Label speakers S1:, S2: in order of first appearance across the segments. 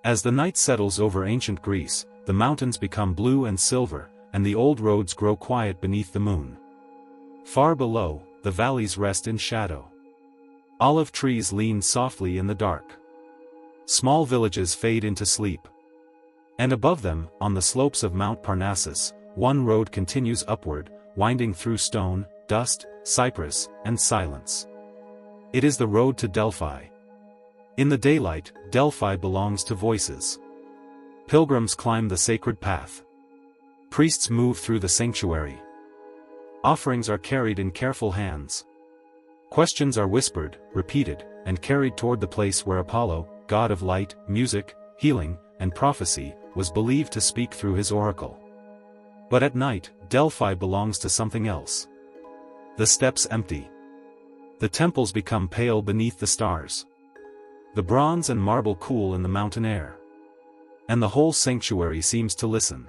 S1: As the night settles over ancient Greece, the mountains become blue and silver, and the old roads grow quiet beneath the moon. Far below, the valleys rest in shadow. Olive trees lean softly in the dark. Small villages fade into sleep. And above them, on the slopes of Mount Parnassus, one road continues upward, winding through stone, dust, cypress, and silence. It is the road to Delphi. In the daylight, Delphi belongs to voices. Pilgrims climb the sacred path. Priests move through the sanctuary. Offerings are carried in careful hands. Questions are whispered, repeated, and carried toward the place where Apollo, god of light, music, healing, and prophecy, was believed to speak through his oracle. But at night, Delphi belongs to something else. The steps empty. The temples become pale beneath the stars. The bronze and marble cool in the mountain air. And the whole sanctuary seems to listen.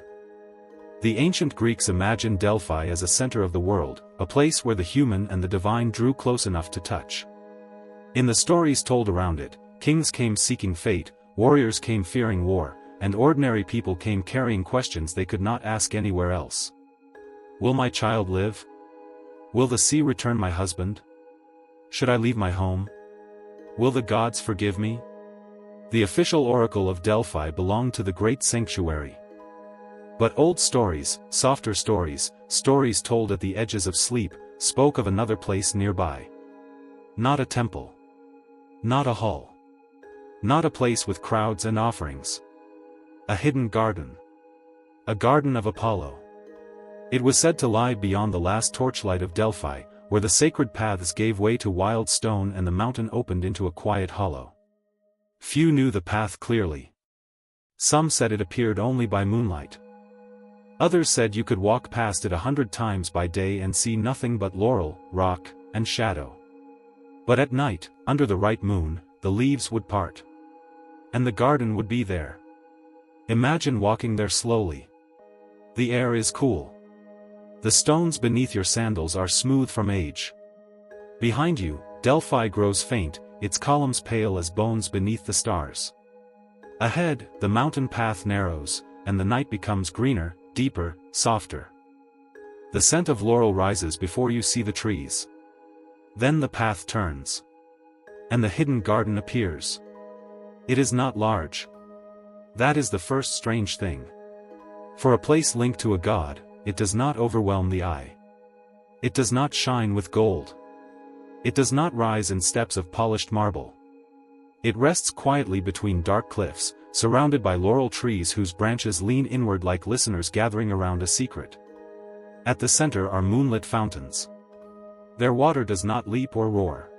S1: The ancient Greeks imagined Delphi as a center of the world, a place where the human and the divine drew close enough to touch. In the stories told around it, kings came seeking fate, warriors came fearing war, and ordinary people came carrying questions they could not ask anywhere else. Will my child live? Will the sea return my husband? Should I leave my home? Will the gods forgive me? The official oracle of Delphi belonged to the great sanctuary. But old stories, softer stories, stories told at the edges of sleep, spoke of another place nearby. Not a temple. Not a hall. Not a place with crowds and offerings. A hidden garden. A garden of Apollo. It was said to lie beyond the last torchlight of Delphi, where the sacred paths gave way to wild stone and the mountain opened into a quiet hollow. Few knew the path clearly. Some said it appeared only by moonlight. Others said you could walk past it 100 times by day and see nothing but laurel, rock, and shadow. But at night, under the right moon, the leaves would part. And the garden would be there. Imagine walking there slowly. The air is cool. The stones beneath your sandals are smooth from age. Behind you, Delphi grows faint, its columns pale as bones beneath the stars. Ahead, the mountain path narrows, and the night becomes greener, deeper, softer. The scent of laurel rises before you see the trees. Then the path turns. And the hidden garden appears. It is not large. That is the first strange thing. For a place linked to a god, it does not overwhelm the eye. It does not shine with gold. It does not rise in steps of polished marble. It rests quietly between dark cliffs, surrounded by laurel trees whose branches lean inward like listeners gathering around a secret. At the center are moonlit fountains. Their water does not leap or roar.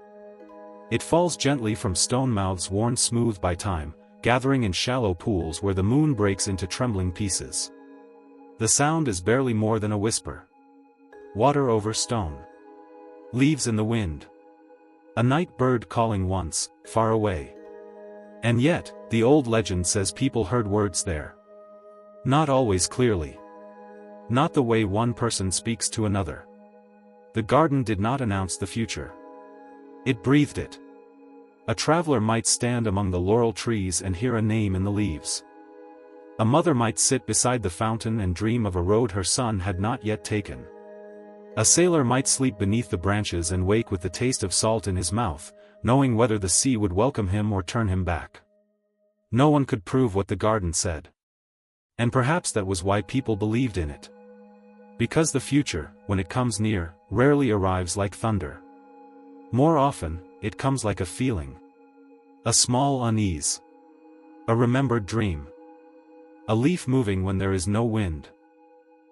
S1: It falls gently from stone mouths worn smooth by time, gathering in shallow pools where the moon breaks into trembling pieces. The sound is barely more than a whisper. Water over stone. Leaves in the wind. A night bird calling once, far away. And yet, the old legend says people heard words there. Not always clearly. Not the way one person speaks to another. The garden did not announce the future. It breathed it. A traveler might stand among the laurel trees and hear a name in the leaves. A mother might sit beside the fountain and dream of a road her son had not yet taken. A sailor might sleep beneath the branches and wake with the taste of salt in his mouth, knowing whether the sea would welcome him or turn him back. No one could prove what the garden said. And perhaps that was why people believed in it. Because the future, when it comes near, rarely arrives like thunder. More often, it comes like a feeling. A small unease. A remembered dream. A leaf moving when there is no wind.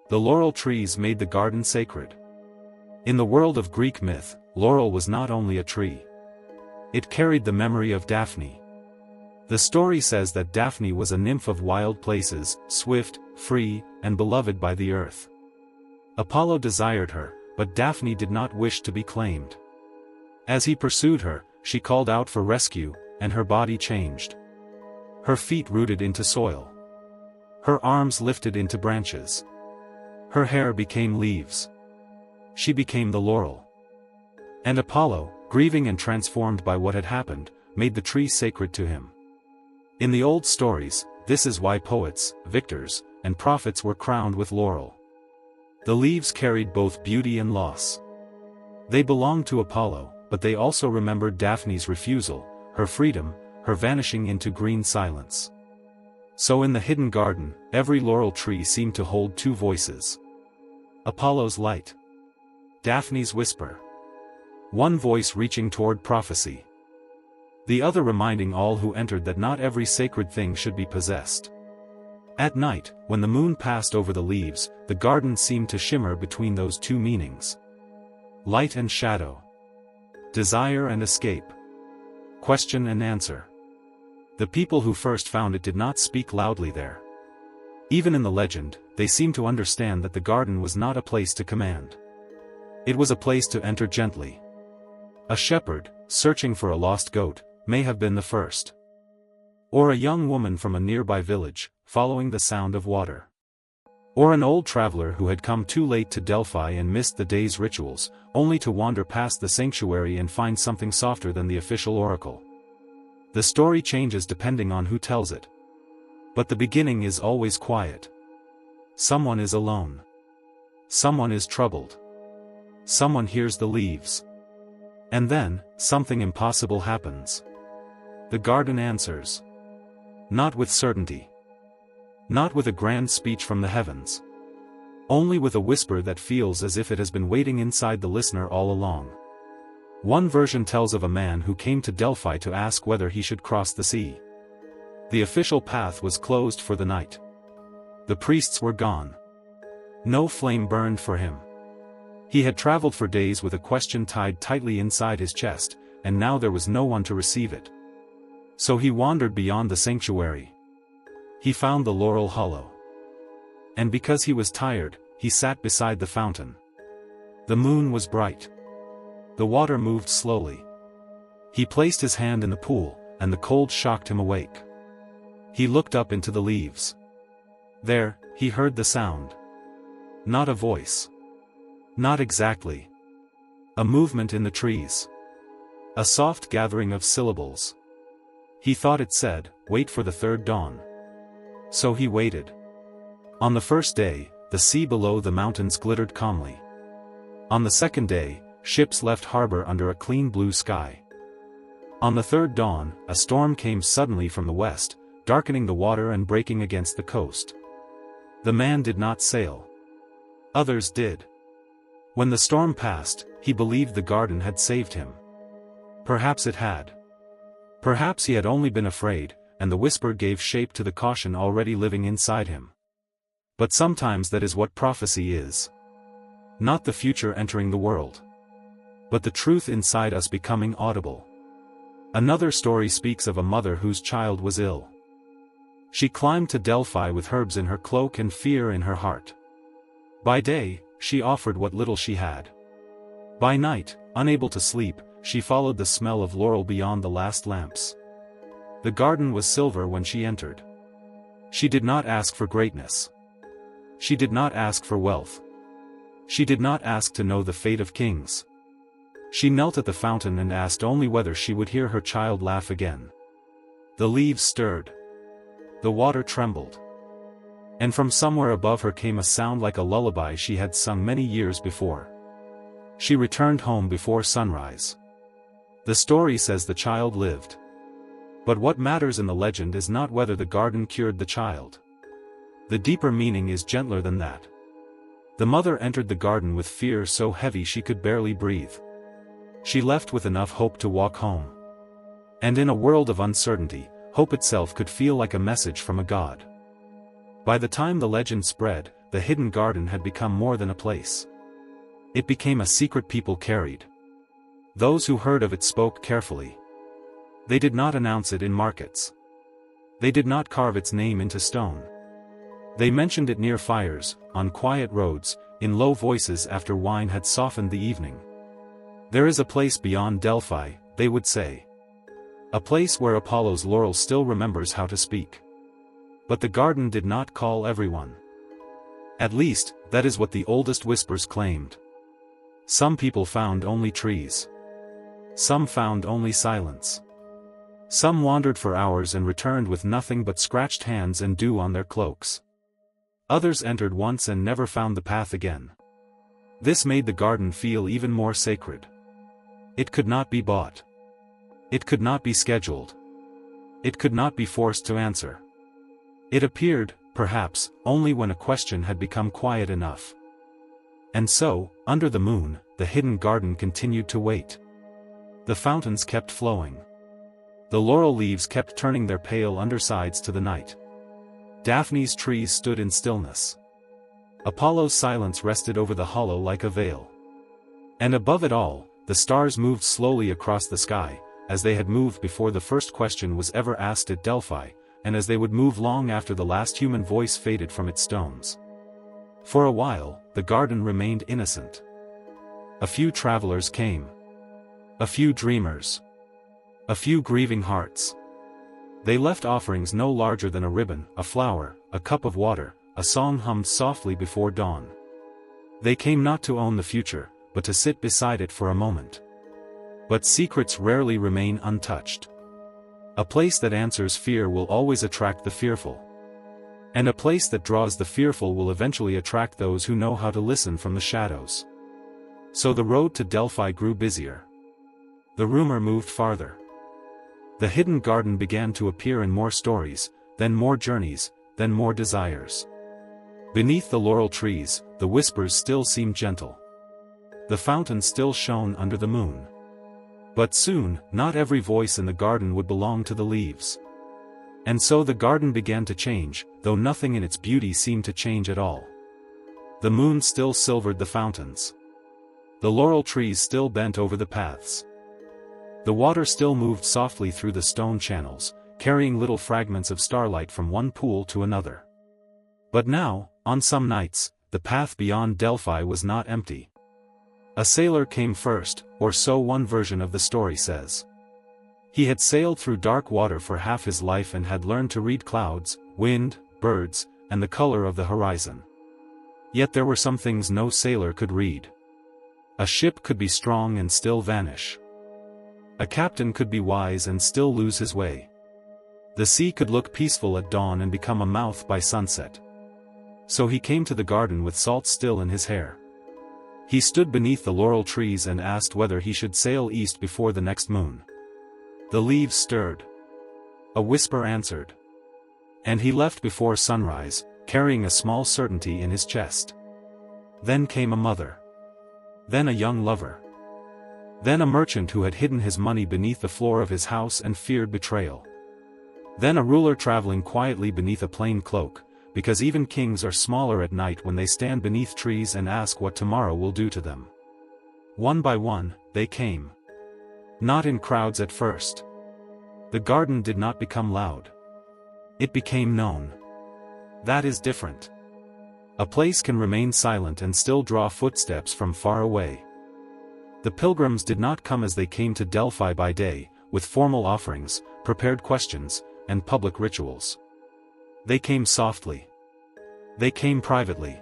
S1: The laurel trees made the garden sacred. In the world of Greek myth, laurel was not only a tree. It carried the memory of Daphne. The story says that Daphne was a nymph of wild places, swift, free, and beloved by the earth. Apollo desired her, but Daphne did not wish to be claimed. As he pursued her, she called out for rescue, and her body changed. Her feet rooted into soil. Her arms lifted into branches. Her hair became leaves. She became the laurel. And Apollo, grieving and transformed by what had happened, made the tree sacred to him. In the old stories, this is why poets, victors, and prophets were crowned with laurel. The leaves carried both beauty and loss. They belonged to Apollo, but they also remembered Daphne's refusal, her freedom, her vanishing into green silence. So in the hidden garden, every laurel tree seemed to hold two voices. Apollo's light. Daphne's whisper. One voice reaching toward prophecy. The other reminding all who entered that not every sacred thing should be possessed. At night, when the moon passed over the leaves, the garden seemed to shimmer between those two meanings. Light and shadow. Desire and escape. Question and answer. The people who first found it did not speak loudly there. Even in the legend, they seemed to understand that the garden was not a place to command. It was a place to enter gently. A shepherd, searching for a lost goat, may have been the first. Or a young woman from a nearby village, following the sound of water. Or an old traveler who had come too late to Delphi and missed the day's rituals, only to wander past the sanctuary and find something softer than the official oracle. The story changes depending on who tells it. But the beginning is always quiet. Someone is alone. Someone is troubled. Someone hears the leaves. And then, something impossible happens. The garden answers. Not with certainty. Not with a grand speech from the heavens. Only with a whisper that feels as if it has been waiting inside the listener all along. One version tells of a man who came to Delphi to ask whether he should cross the sea. The official path was closed for the night. The priests were gone. No flame burned for him. He had traveled for days with a question tied tightly inside his chest, and now there was no one to receive it. So he wandered beyond the sanctuary. He found the laurel hollow. And because he was tired, he sat beside the fountain. The moon was bright. The water moved slowly. He placed his hand in the pool, and the cold shocked him awake. He looked up into the leaves. There, he heard the sound. Not a voice. Not exactly. A movement in the trees. A soft gathering of syllables. He thought it said, "Wait for the third dawn." So he waited. On the first day, the sea below the mountains glittered calmly. On the second day, ships left harbor under a clean blue sky. On the third dawn, a storm came suddenly from the west, darkening the water and breaking against the coast. The man did not sail. Others did. When the storm passed, he believed the garden had saved him. Perhaps it had. Perhaps he had only been afraid, and the whisper gave shape to the caution already living inside him. But sometimes that is what prophecy is. Not the future entering the world. But the truth inside us becoming audible. Another story speaks of a mother whose child was ill. She climbed to Delphi with herbs in her cloak and fear in her heart. By day, she offered what little she had. By night, unable to sleep, she followed the smell of laurel beyond the last lamps. The garden was silver when she entered. She did not ask for greatness. She did not ask for wealth. She did not ask to know the fate of kings. She knelt at the fountain and asked only whether she would hear her child laugh again. The leaves stirred. The water trembled. And from somewhere above her came a sound like a lullaby she had sung many years before. She returned home before sunrise. The story says the child lived. But what matters in the legend is not whether the garden cured the child. The deeper meaning is gentler than that. The mother entered the garden with fear so heavy she could barely breathe. She left with enough hope to walk home. And in a world of uncertainty, hope itself could feel like a message from a god. By the time the legend spread, the hidden garden had become more than a place. It became a secret people carried. Those who heard of it spoke carefully. They did not announce it in markets. They did not carve its name into stone. They mentioned it near fires, on quiet roads, in low voices after wine had softened the evening. There is a place beyond Delphi, they would say. A place where Apollo's laurel still remembers how to speak. But the garden did not call everyone. At least, that is what the oldest whispers claimed. Some people found only trees. Some found only silence. Some wandered for hours and returned with nothing but scratched hands and dew on their cloaks. Others entered once and never found the path again. This made the garden feel even more sacred. It could not be bought. It could not be scheduled. It could not be forced to answer. It appeared, perhaps, only when a question had become quiet enough. And so, under the moon, the hidden garden continued to wait. The fountains kept flowing. The laurel leaves kept turning their pale undersides to the night. Daphne's trees stood in stillness. Apollo's silence rested over the hollow like a veil. And above it all, the stars moved slowly across the sky, as they had moved before the first question was ever asked at Delphi, and as they would move long after the last human voice faded from its stones. For a while, the garden remained innocent. A few travelers came. A few dreamers. A few grieving hearts. They left offerings no larger than a ribbon, a flower, a cup of water, a song hummed softly before dawn. They came not to own the future, but to sit beside it for a moment. But secrets rarely remain untouched. A place that answers fear will always attract the fearful. And a place that draws the fearful will eventually attract those who know how to listen from the shadows. So the road to Delphi grew busier. The rumor moved farther. The hidden garden began to appear in more stories, then more journeys, then more desires. Beneath the laurel trees, the whispers still seemed gentle. The fountain still shone under the moon. But soon, not every voice in the garden would belong to the leaves. And so the garden began to change, though nothing in its beauty seemed to change at all. The moon still silvered the fountains. The laurel trees still bent over the paths. The water still moved softly through the stone channels, carrying little fragments of starlight from one pool to another. But now, on some nights, the path beyond Delphi was not empty. A sailor came first, or so one version of the story says. He had sailed through dark water for half his life and had learned to read clouds, wind, birds, and the color of the horizon. Yet there were some things no sailor could read. A ship could be strong and still vanish. A captain could be wise and still lose his way. The sea could look peaceful at dawn and become a mouth by sunset. So he came to the garden with salt still in his hair. He stood beneath the laurel trees and asked whether he should sail east before the next moon. The leaves stirred. A whisper answered. And he left before sunrise, carrying a small certainty in his chest. Then came a mother. Then a young lover. Then a merchant who had hidden his money beneath the floor of his house and feared betrayal. Then a ruler traveling quietly beneath a plain cloak, because even kings are smaller at night when they stand beneath trees and ask what tomorrow will do to them. One by one, they came. Not in crowds at first. The garden did not become loud. It became known. That is different. A place can remain silent and still draw footsteps from far away. The pilgrims did not come as they came to Delphi by day, with formal offerings, prepared questions, and public rituals. They came softly. They came privately.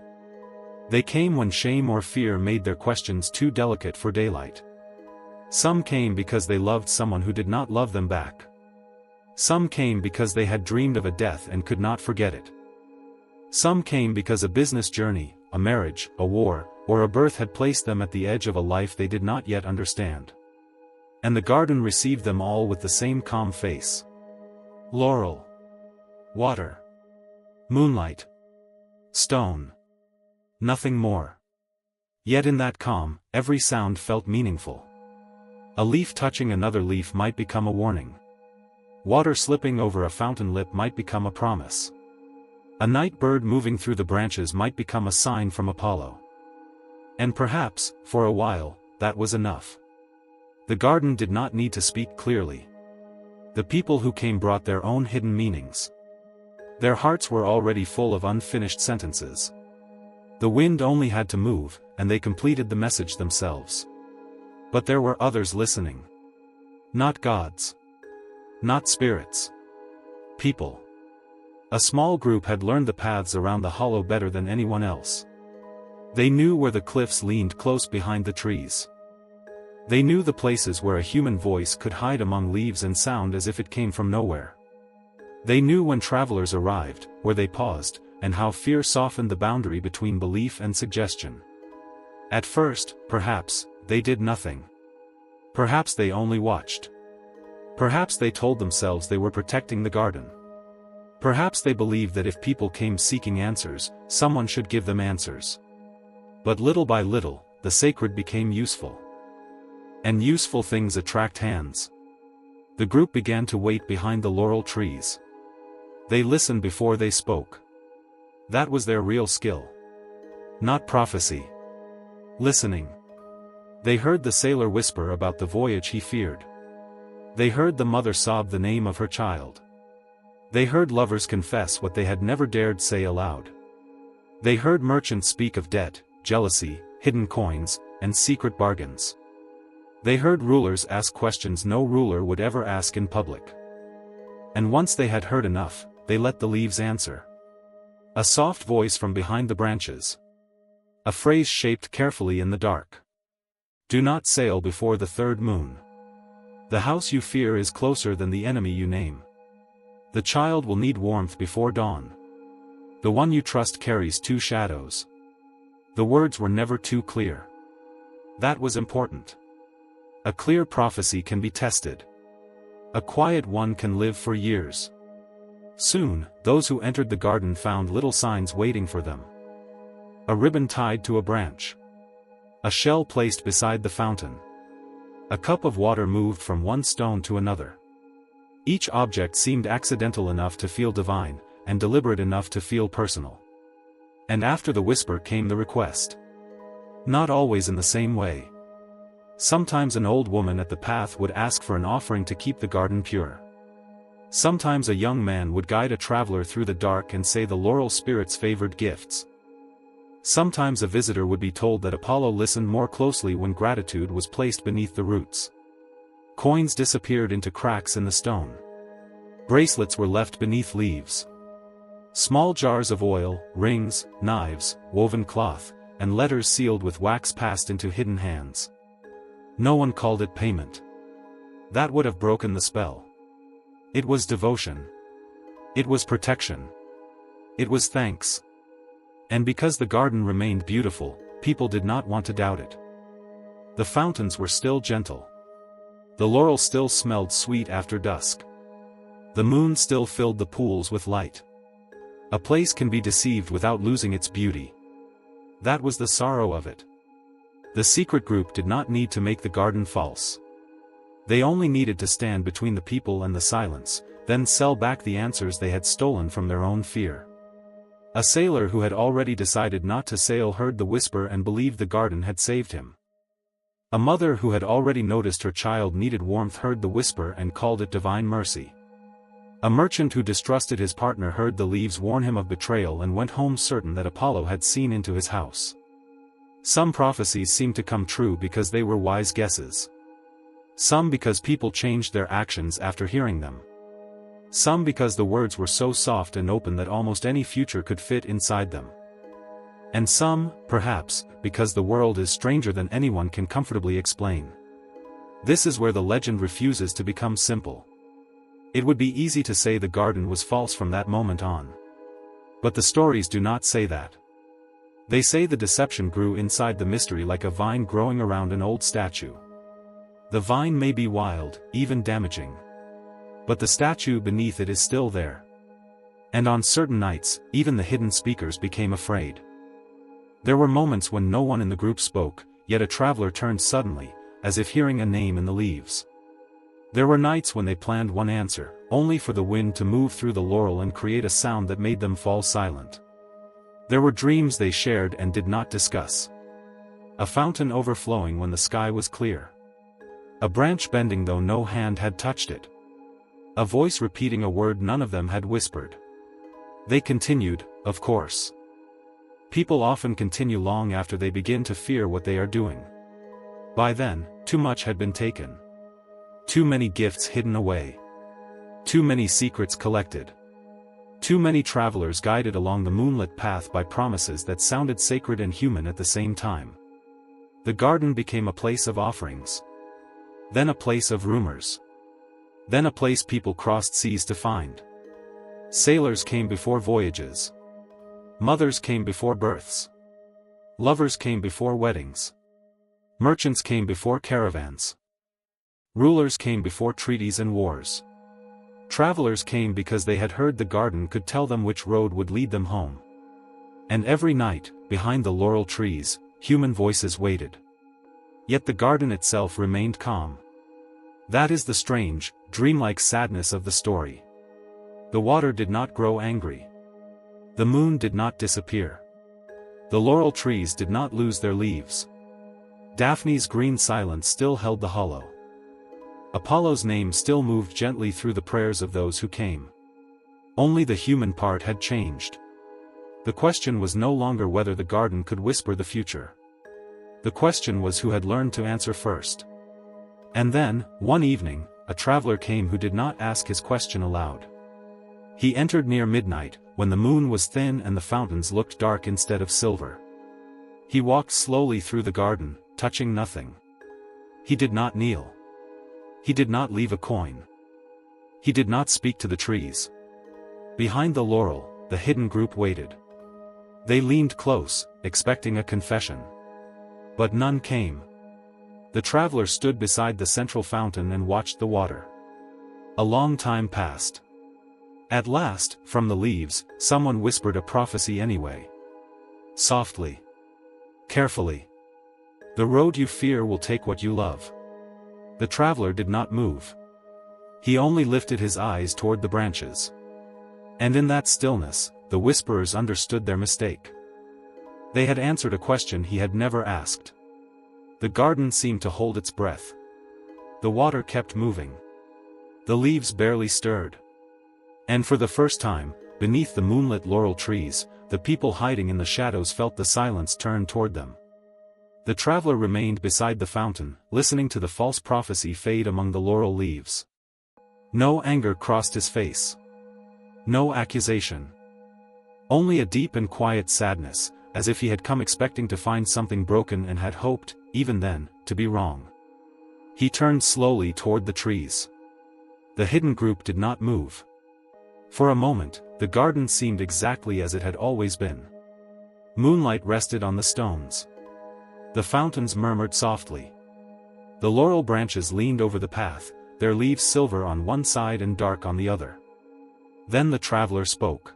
S1: They came when shame or fear made their questions too delicate for daylight. Some came because they loved someone who did not love them back. Some came because they had dreamed of a death and could not forget it. Some came because a business journey, a marriage, a war, or a birth had placed them at the edge of a life they did not yet understand. And the garden received them all with the same calm face. Laurel. Water. Moonlight. Stone. Nothing more. Yet in that calm, every sound felt meaningful. A leaf touching another leaf might become a warning. Water slipping over a fountain lip might become a promise. A night bird moving through the branches might become a sign from Apollo. And perhaps, for a while, that was enough. The garden did not need to speak clearly. The people who came brought their own hidden meanings. Their hearts were already full of unfinished sentences. The wind only had to move, and they completed the message themselves. But there were others listening. Not gods. Not spirits. People. A small group had learned the paths around the hollow better than anyone else. They knew where the cliffs leaned close behind the trees. They knew the places where a human voice could hide among leaves and sound as if it came from nowhere. They knew when travelers arrived, where they paused, and how fear softened the boundary between belief and suggestion. At first, perhaps, they did nothing. Perhaps they only watched. Perhaps they told themselves they were protecting the garden. Perhaps they believed that if people came seeking answers, someone should give them answers. But little by little, the sacred became useful. And useful things attract hands. The group began to wait behind the laurel trees. They listened before they spoke. That was their real skill. Not prophecy. Listening. They heard the sailor whisper about the voyage he feared. They heard the mother sob the name of her child. They heard lovers confess what they had never dared say aloud. They heard merchants speak of debt, jealousy, hidden coins, and secret bargains. They heard rulers ask questions no ruler would ever ask in public. And once they had heard enough, they let the leaves answer. A soft voice from behind the branches. A phrase shaped carefully in the dark. Do not sail before the third moon. The house you fear is closer than the enemy you name. The child will need warmth before dawn. The one you trust carries two shadows. The words were never too clear. That was important. A clear prophecy can be tested. A quiet one can live for years. Soon, those who entered the garden found little signs waiting for them. A ribbon tied to a branch. A shell placed beside the fountain. A cup of water moved from one stone to another. Each object seemed accidental enough to feel divine, and deliberate enough to feel personal. And after the whisper came the request. Not always in the same way. Sometimes an old woman at the path would ask for an offering to keep the garden pure. Sometimes a young man would guide a traveler through the dark and say the laurel spirits favored gifts. Sometimes a visitor would be told that Apollo listened more closely when gratitude was placed beneath the roots. Coins disappeared into cracks in the stone. Bracelets were left beneath leaves. Small jars of oil, rings, knives, woven cloth, and letters sealed with wax passed into hidden hands. No one called it payment. That would have broken the spell. It was devotion. It was protection. It was thanks. And because the garden remained beautiful, people did not want to doubt it. The fountains were still gentle. The laurel still smelled sweet after dusk. The moon still filled the pools with light. A place can be deceived without losing its beauty. That was the sorrow of it. The secret group did not need to make the garden false. They only needed to stand between the people and the silence, then sell back the answers they had stolen from their own fear. A sailor who had already decided not to sail heard the whisper and believed the garden had saved him. A mother who had already noticed her child needed warmth heard the whisper and called it divine mercy. A merchant who distrusted his partner heard the leaves warn him of betrayal and went home certain that Apollo had seen into his house. Some prophecies seemed to come true because they were wise guesses. Some because people changed their actions after hearing them. Some because the words were so soft and open that almost any future could fit inside them. And some, perhaps, because the world is stranger than anyone can comfortably explain. This is where the legend refuses to become simple. It would be easy to say the garden was false from that moment on. But the stories do not say that. They say the deception grew inside the mystery like a vine growing around an old statue. The vine may be wild, even damaging. But the statue beneath it is still there. And on certain nights, even the hidden speakers became afraid. There were moments when no one in the group spoke, yet a traveler turned suddenly, as if hearing a name in the leaves. There were nights when they planned one answer, only for the wind to move through the laurel and create a sound that made them fall silent. There were dreams they shared and did not discuss. A fountain overflowing when the sky was clear. A branch bending though no hand had touched it. A voice repeating a word none of them had whispered. They continued, of course. People often continue long after they begin to fear what they are doing. By then, too much had been taken. Too many gifts hidden away. Too many secrets collected. Too many travelers guided along the moonlit path by promises that sounded sacred and human at the same time. The garden became a place of offerings. Then a place of rumors. Then a place people crossed seas to find. Sailors came before voyages. Mothers came before births. Lovers came before weddings. Merchants came before caravans. Rulers came before treaties and wars. Travelers came because they had heard the garden could tell them which road would lead them home. And every night, behind the laurel trees, human voices waited. Yet the garden itself remained calm. That is the strange, dreamlike sadness of the story. The water did not grow angry. The moon did not disappear. The laurel trees did not lose their leaves. Daphne's green silence still held the hollow. Apollo's name still moved gently through the prayers of those who came. Only the human part had changed. The question was no longer whether the garden could whisper the future. The question was who had learned to answer first. And then, one evening, a traveler came who did not ask his question aloud. He entered near midnight, when the moon was thin and the fountains looked dark instead of silver. He walked slowly through the garden, touching nothing. He did not kneel. He did not leave a coin. He did not speak to the trees. Behind the laurel, the hidden group waited. They leaned close, expecting a confession. But none came. The traveler stood beside the central fountain and watched the water. A long time passed. At last, from the leaves, someone whispered a prophecy anyway. Softly. Carefully. The road you fear will take what you love. The traveler did not move. He only lifted his eyes toward the branches. And in that stillness, the whisperers understood their mistake. They had answered a question he had never asked. The garden seemed to hold its breath. The water kept moving. The leaves barely stirred. And for the first time, beneath the moonlit laurel trees, the people hiding in the shadows felt the silence turn toward them. The traveler remained beside the fountain, listening to the false prophecy fade among the laurel leaves. No anger crossed his face. No accusation. Only a deep and quiet sadness, as if he had come expecting to find something broken and had hoped, even then, to be wrong. He turned slowly toward the trees. The hidden group did not move. For a moment, the garden seemed exactly as it had always been. Moonlight rested on the stones. The fountains murmured softly. The laurel branches leaned over the path, their leaves silver on one side and dark on the other. Then the traveler spoke.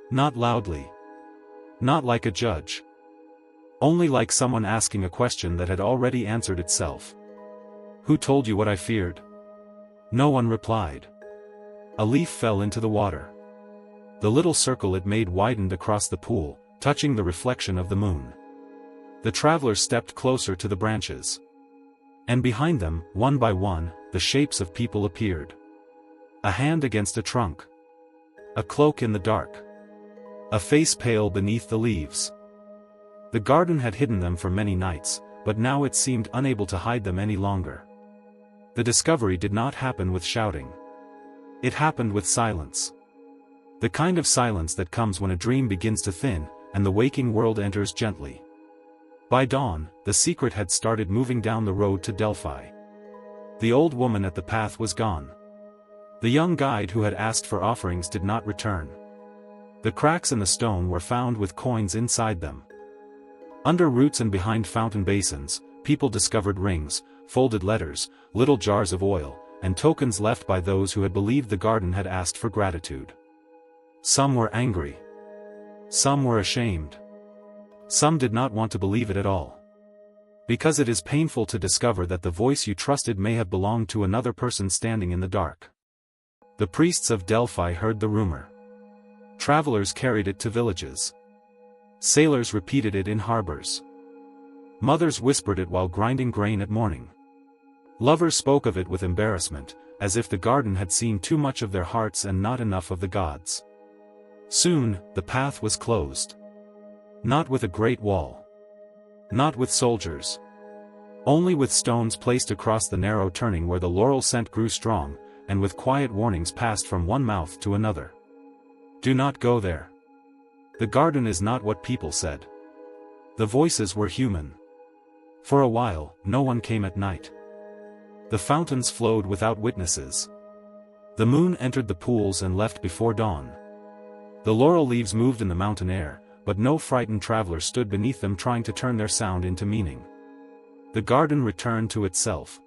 S1: Not loudly. Not like a judge. Only like someone asking a question that had already answered itself. Who told you what I feared? No one replied. A leaf fell into the water. The little circle it made widened across the pool, touching the reflection of the moon. The traveler stepped closer to the branches. And behind them, one by one, the shapes of people appeared. A hand against a trunk. A cloak in the dark. A face pale beneath the leaves. The garden had hidden them for many nights, but now it seemed unable to hide them any longer. The discovery did not happen with shouting. It happened with silence. The kind of silence that comes when a dream begins to thin, and the waking world enters gently. By dawn, the secret had started moving down the road to Delphi. The old woman at the path was gone. The young guide who had asked for offerings did not return. The cracks in the stone were found with coins inside them. Under roots and behind fountain basins, people discovered rings, folded letters, little jars of oil, and tokens left by those who had believed the garden had asked for gratitude. Some were angry. Some were ashamed. Some did not want to believe it at all. Because it is painful to discover that the voice you trusted may have belonged to another person standing in the dark. The priests of Delphi heard the rumor. Travelers carried it to villages. Sailors repeated it in harbors. Mothers whispered it while grinding grain at morning. Lovers spoke of it with embarrassment, as if the garden had seen too much of their hearts and not enough of the gods. Soon, the path was closed. Not with a great wall. Not with soldiers. Only with stones placed across the narrow turning where the laurel scent grew strong, and with quiet warnings passed from one mouth to another. Do not go there. The garden is not what people said. The voices were human. For a while, no one came at night. The fountains flowed without witnesses. The moon entered the pools and left before dawn. The laurel leaves moved in the mountain air, but no frightened traveler stood beneath them trying to turn their sound into meaning. The garden returned to itself.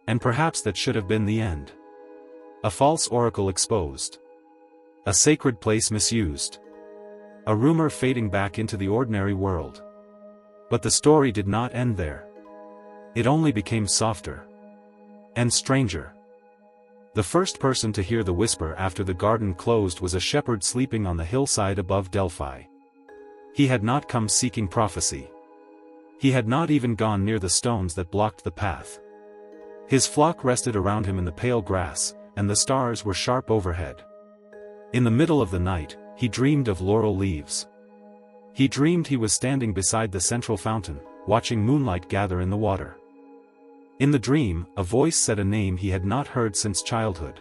S1: And perhaps that should have been the end. A false oracle exposed. A sacred place misused. A rumor fading back into the ordinary world. But the story did not end there. It only became softer. And stranger. The first person to hear the whisper after the garden closed was a shepherd sleeping on the hillside above Delphi. He had not come seeking prophecy. He had not even gone near the stones that blocked the path. His flock rested around him in the pale grass, and the stars were sharp overhead. In the middle of the night, he dreamed of laurel leaves. He dreamed he was standing beside the central fountain, watching moonlight gather in the water. In the dream, a voice said a name he had not heard since childhood.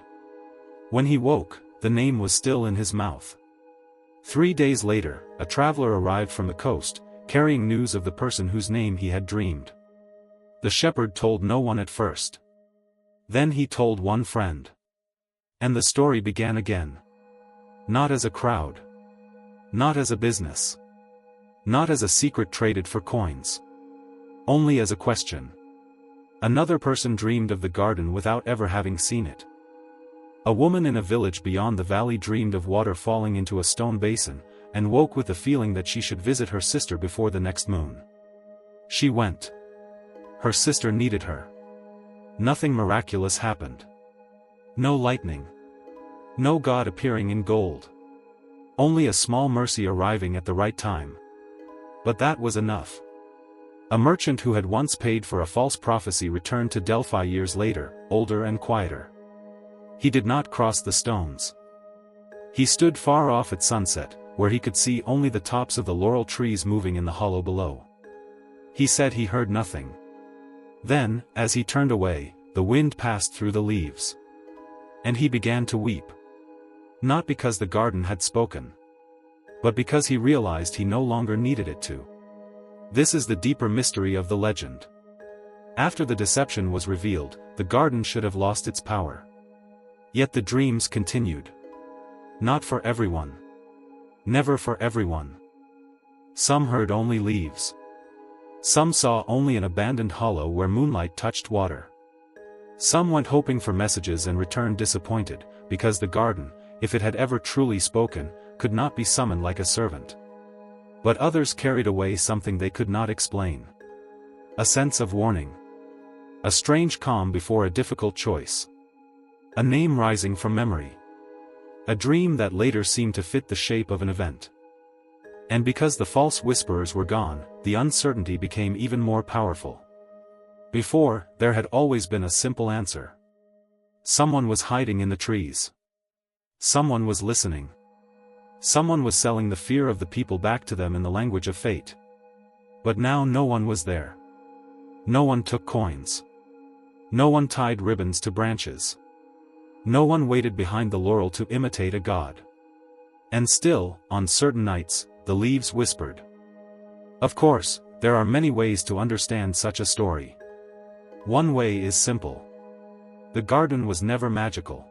S1: When he woke, the name was still in his mouth. 3 days later, a traveler arrived from the coast, carrying news of the person whose name he had dreamed. The shepherd told no one at first. Then he told one friend. And the story began again. Not as a crowd. Not as a business. Not as a secret traded for coins. Only as a question. Another person dreamed of the garden without ever having seen it. A woman in a village beyond the valley dreamed of water falling into a stone basin, and woke with the feeling that she should visit her sister before the next moon. She went. Her sister needed her. Nothing miraculous happened. No lightning. No god appearing in gold. Only a small mercy arriving at the right time. But that was enough. A merchant who had once paid for a false prophecy returned to Delphi years later, older and quieter. He did not cross the stones. He stood far off at sunset, where he could see only the tops of the laurel trees moving in the hollow below. He said he heard nothing. Then, as he turned away, the wind passed through the leaves. And he began to weep. Not because the garden had spoken. But because he realized he no longer needed it to. This is the deeper mystery of the legend. After the deception was revealed, the garden should have lost its power. Yet the dreams continued. Not for everyone. Never for everyone. Some heard only leaves. Some saw only an abandoned hollow where moonlight touched water. Some went hoping for messages and returned disappointed, because the garden, if it had ever truly spoken, could not be summoned like a servant. But others carried away something they could not explain. A sense of warning. A strange calm before a difficult choice. A name rising from memory. A dream that later seemed to fit the shape of an event. And because the false whisperers were gone, the uncertainty became even more powerful. Before, there had always been a simple answer. Someone was hiding in the trees. Someone was listening. Someone was selling the fear of the people back to them in the language of fate. But now no one was there. No one took coins. No one tied ribbons to branches. No one waited behind the laurel to imitate a god. And still, on certain nights, the leaves whispered. Of course, there are many ways to understand such a story. One way is simple. The garden was never magical.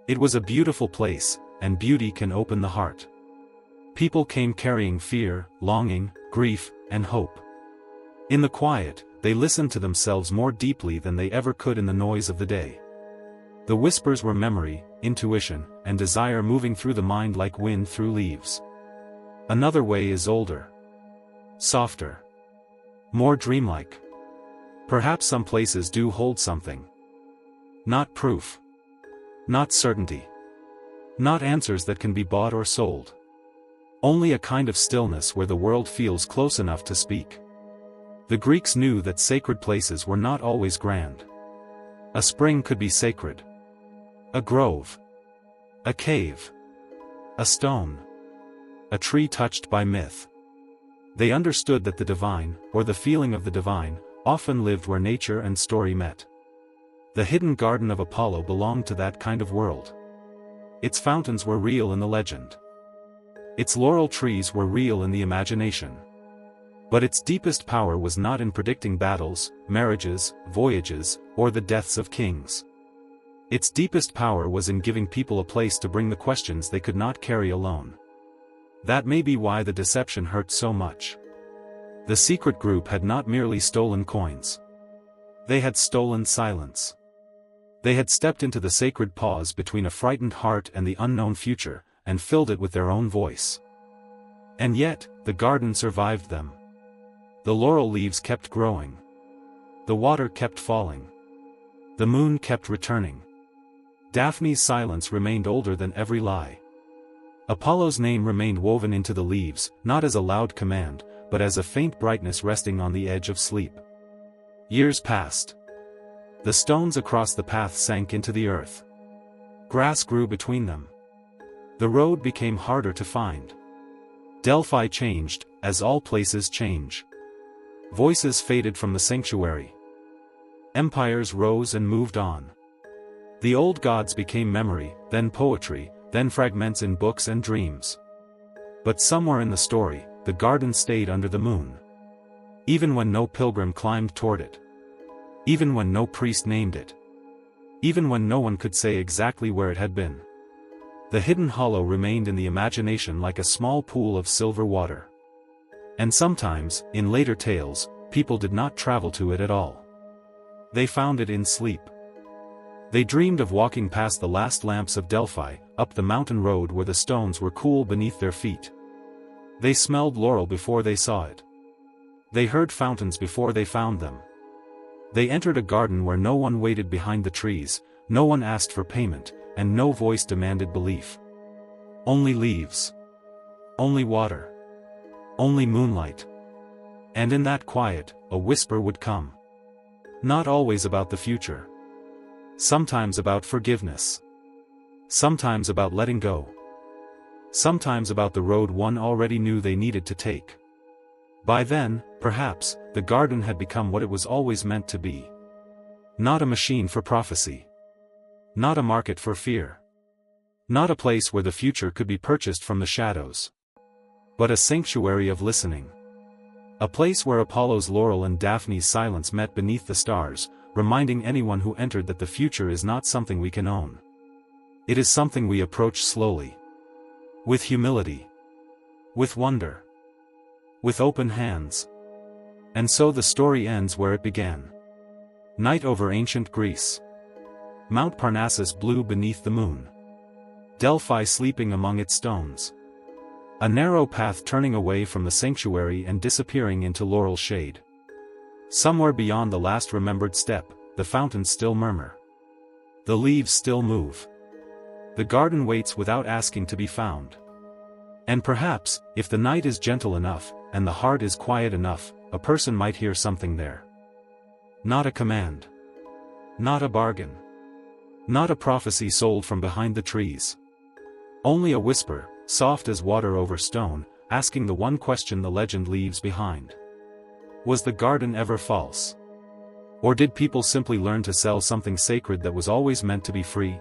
S1: It was a beautiful place, and beauty can open the heart. People came carrying fear, longing, grief, and hope. In the quiet, they listened to themselves more deeply than they ever could in the noise of the day. The whispers were memory, intuition, and desire moving through the mind like wind through leaves. Another way is older. Softer. More dreamlike. Perhaps some places do hold something. Not proof. Not certainty. Not answers that can be bought or sold. Only a kind of stillness where the world feels close enough to speak. The Greeks knew that sacred places were not always grand. A spring could be sacred. A grove. A cave. A stone. A tree touched by myth. They understood that the divine, or the feeling of the divine, often lived where nature and story met. The hidden garden of Apollo belonged to that kind of world. Its fountains were real in the legend. Its laurel trees were real in the imagination. But its deepest power was not in predicting battles, marriages, voyages, or the deaths of kings. Its deepest power was in giving people a place to bring the questions they could not carry alone. That may be why the deception hurt so much. The secret group had not merely stolen coins. They had stolen silence. They had stepped into the sacred pause between a frightened heart and the unknown future, and filled it with their own voice. And yet, the garden survived them. The laurel leaves kept growing. The water kept falling. The moon kept returning. Daphne's silence remained older than every lie. Apollo's name remained woven into the leaves, not as a loud command, but as a faint brightness resting on the edge of sleep. Years passed. The stones across the path sank into the earth. Grass grew between them. The road became harder to find. Delphi changed, as all places change. Voices faded from the sanctuary. Empires rose and moved on. The old gods became memory, then poetry, then fragments in books and dreams. But somewhere in the story, the garden stayed under the moon. Even when no pilgrim climbed toward it. Even when no priest named it. Even when no one could say exactly where it had been. The hidden hollow remained in the imagination like a small pool of silver water. And sometimes, in later tales, people did not travel to it at all. They found it in sleep. They dreamed of walking past the last lamps of Delphi, up the mountain road where the stones were cool beneath their feet. They smelled laurel before they saw it. They heard fountains before they found them. They entered a garden where no one waited behind the trees, no one asked for payment, and no voice demanded belief. Only leaves. Only water. Only moonlight. And in that quiet, a whisper would come. Not always about the future. Sometimes about forgiveness. Sometimes about letting go. Sometimes about the road one already knew they needed to take. By then, perhaps, the garden had become what it was always meant to be. Not a machine for prophecy. Not a market for fear. Not a place where the future could be purchased from the shadows. But a sanctuary of listening. A place where Apollo's laurel and Daphne's silence met beneath the stars, reminding anyone who entered that the future is not something we can own. It is something we approach slowly. With humility. With wonder. With open hands. And so the story ends where it began. Night over ancient Greece. Mount Parnassus blue beneath the moon. Delphi sleeping among its stones. A narrow path turning away from the sanctuary and disappearing into laurel shade. Somewhere beyond the last remembered step, the fountains still murmur. The leaves still move. The garden waits without asking to be found. And perhaps, if the night is gentle enough, and the heart is quiet enough, a person might hear something there. Not a command. Not a bargain. Not a prophecy sold from behind the trees. Only a whisper, soft as water over stone, asking the one question the legend leaves behind. Was the garden ever false? Or did people simply learn to sell something sacred that was always meant to be free?